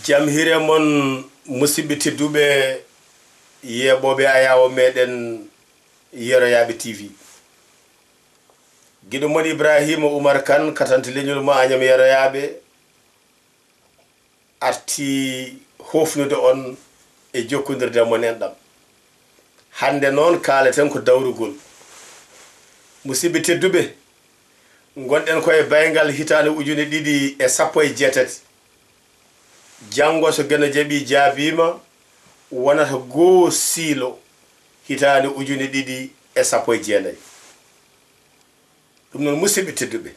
jam hire mon musidɓe tedduɓe yeɓoɓe ayawo meɗen Yeroyaɓe TV guiɗo mon Ibrahima Oumar Kane katante leñol mo Agnam Yeroyaɓe arti hofnude on e jokkodirde mon en ɗam hande noon kaleten ko dawrugol musidɓe tedduɓe gonɗen koye baygal hitande ujune ɗiɗi e sappo e jeetati janggo so gene jaaɓi jaabima wonata goo siilo hitande ujune ɗiɗi e sappo e jeenayi ɗum noon musidɓe tedduɓe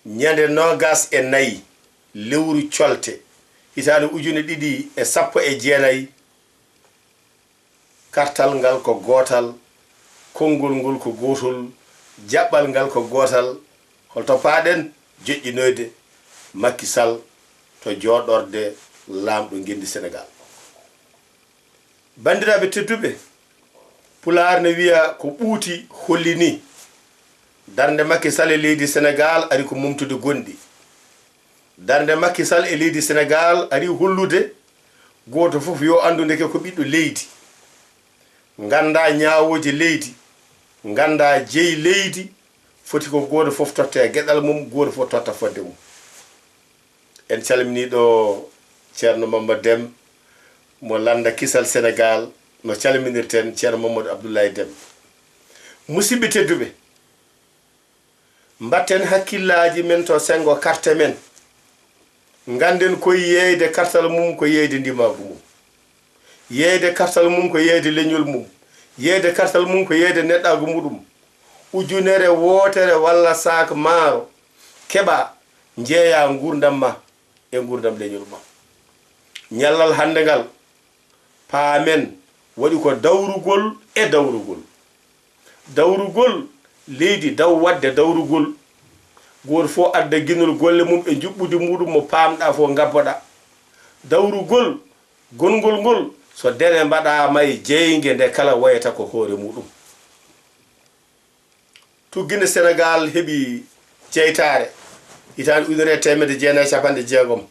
ñande nogas e nayyi lewru colte hitande ujune ɗiɗi e sappo e jeenayi kartal ngal ko gootal konngol ngol ko gootol jaɓɓal ngal ko gootal holto paaɗen joƴƴinoyde Macky Sall to jooɗorde laamɗo ngendi Sénégal bandiraɓe tedduɓe pulaar ne wiya ko ɓuuti hollini darde Macky Sall e leydi Sénégal ari ko mumtude gonɗi darde Macky Sall e leydi Sénégal ari hollude goto fof yo andude ko ɓiɗɗo leydi ganda ñawoji leydi ganda jeeyi leydi foti ko goto fof totta e gueɗal mum goto fof totta fodde mum en calminiɗo ceerno Mamadou Deme mo landa kisal Sénégal no calminirten ceerno Mamadou Abdoulaye Deme musidɓe tedduɓe mbatten hakkillaji men to sengo carte men ganden koye yeyde kartal mum ko yeyde ndimagu mum yeyde kartal mum ko yeyde leñol mum yeyde kartal mum ko yeyde neɗɗagu muɗum ujunere wotere walla sac maaro keɓa jeeya gurdam ma e gurdam leñol ma ñallal hande ngal paamen waɗi ko dawrugol e dawrugol dawrugol leydi daw wadde dawrugol goto fof adda guinol golle mum e juɓɓudi muɗum mo paamɗa fof gabboɗa dawrugol gongol ngol so dene mbaɗama e jeygue nde kala wayata ko hoore muɗum tuggine Sénégal heeɓi jeytare hitande ujunere temedde jeenayi capanɗe jeegom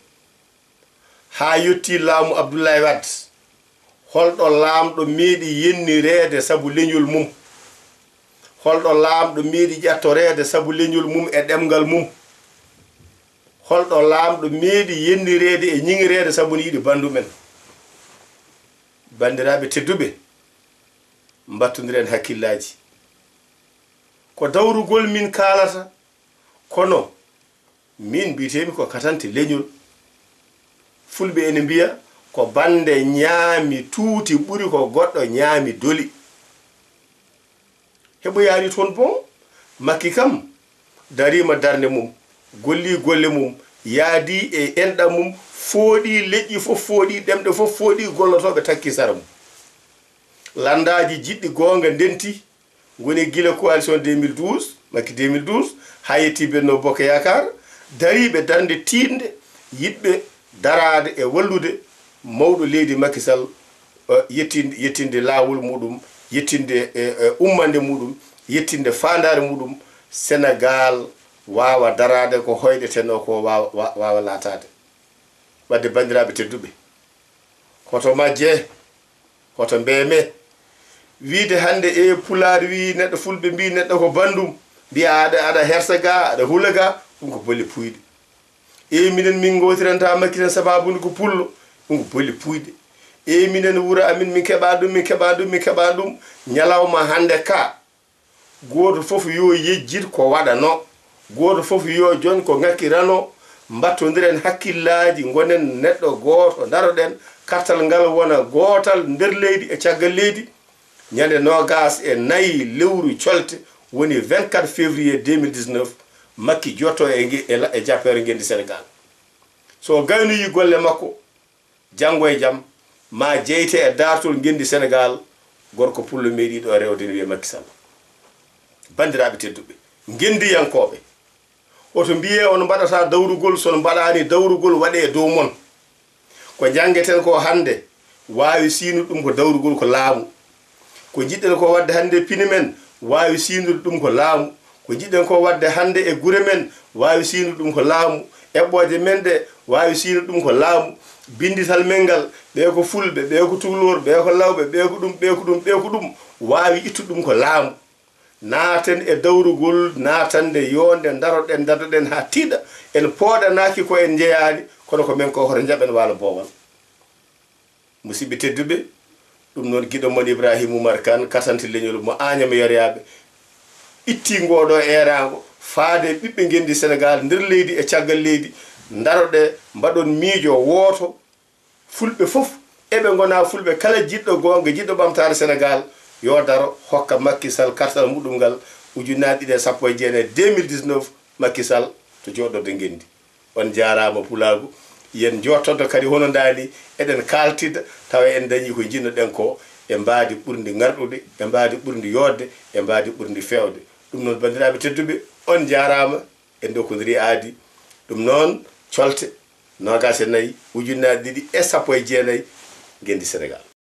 ha yetti laamu Abdoulaye Wade holɗo laamɗo meeɗi yennirede saabu leñol mum holɗo laamɗo meeɗi ƴettorede saabu leñol mum e ɗemgal mum holɗo laamɗo meeɗi yennirede e ñiŋirede saabu ne yiɗi bandumen bandiraɓe tedduɓe mbattodiren hakkillaji ko dawrugol min kalata kono min mbitemi ko katante leñol fulɓe ene mbiya ko bande ñaami tuuti ɓuri ko goɗɗo ñaami doli heɓo yaari toon bon Macky kam darima darde mum golli golle mum yaadi e enɗam mum fooɗi leƴƴi fof fooɗi ɗemɗe fof fooɗi gollotoɓe takki sara mum landaji jiɗɗi gonga ndenti goni gila coalition 2012 Macky 2012 ha yetti Benno Bokk Yakar dariɓe darde tiɗde yiɗɓe darade e wallude mawɗo leydi Macky Sall yettinde lawol muɗum yettinde ummande muɗum yettinde fandare muɗum Sénégal wawa darade ko hoyɗeten o ko wawa latade wadde bandiraɓe tedduɓe hoto majje hoto mbeme wiide hande e pulaar wi neɗɗo fulɓe mbi neɗɗo ko bandum mbiya aɗa hersa ga aɗa hula ga ɗum ko bolle puyɗe e minen min gotiranta Macky ten sababude ko pullo ɗum ko bolle puyɗe e minen wuro amin min keɓa ɗum ñalawma hande ka goto fof yo yejjid ko waɗano goto fof yo jon ko ŋakkirano mbattodiren hakkillaji gonen neɗɗo goto daroɗen kartal ngal wona gotal nder leydi e caggal leydi ñande nogas e nayyi lewru colte woni 24 février 2019 Macky jotto e jappere ngendi Sénégal so gaynoyi golle makko janggo e jaam ma jeyte e dartol ngendi Sénégal gorko pullo meeɗi ɗo rewde ne wiye Macky Sall bandiraɓe tedduɓe ngendiyankoɓe oto mbiye on mbaɗata dawrugol sono mbaɗani dawrugol waɗe e dow mon ko jangeten ko hande wawi sinude ɗum ko dawrugol ko laamu ko jiɗɗen ko wadde hande pini men wawi sinude ɗum ko laamu ko jiɗɗen ko wadde hande e gure men wawi sinude ɗum ko laamu eɓɓoje men ɗe wawi siino ɗum ko laamu bindital men ngal ɓe ko fulɓe ɓe ko tuhlor ɓe ko lawɓe ɓe ko ɗum ɓe ko ɗum ɓe ko ɗum wawi ittude ɗum ko laamu naaten e dawrugol naatande yonde daroɗen dadoɗen ha tiiɗa en pooɗanaki ko en jeyani kono ko men ko hoto jaɓen waalo boowal musidɓe tedduɓe ɗum noon giɗo mon Ibrahima Oumar Kane katanti leñol mo Agname Yoroyaɓe itti ngoɗo erago faade ɓiɓɓe gendi Sénégal nder leydi e caggal leydi daroɗe mbaɗon miijo woto fulɓe fof eɓe gona fulɓe kala jiɗɗo gonga jiɗɗo ɓamtare Sénégal yo daro hokka Macky Sall kartal muɗum ngal ujunnaje 2019 Macky Sall to joɗorde gendi on jarama Pulagu yen jottodo kadi hono dani eɗen kaltida tawa en dañi ko jinnoɗen ko e mbadi ɓurdi ngarɗude e mbadi ɓurdi yodde e mbadi ɓurdi fewde ɗum noon bandiraɓe tedduɓe on jarama e dokkodiri aadi ɗum noon colte 24 ujunnaje 2019 gendi Sénégal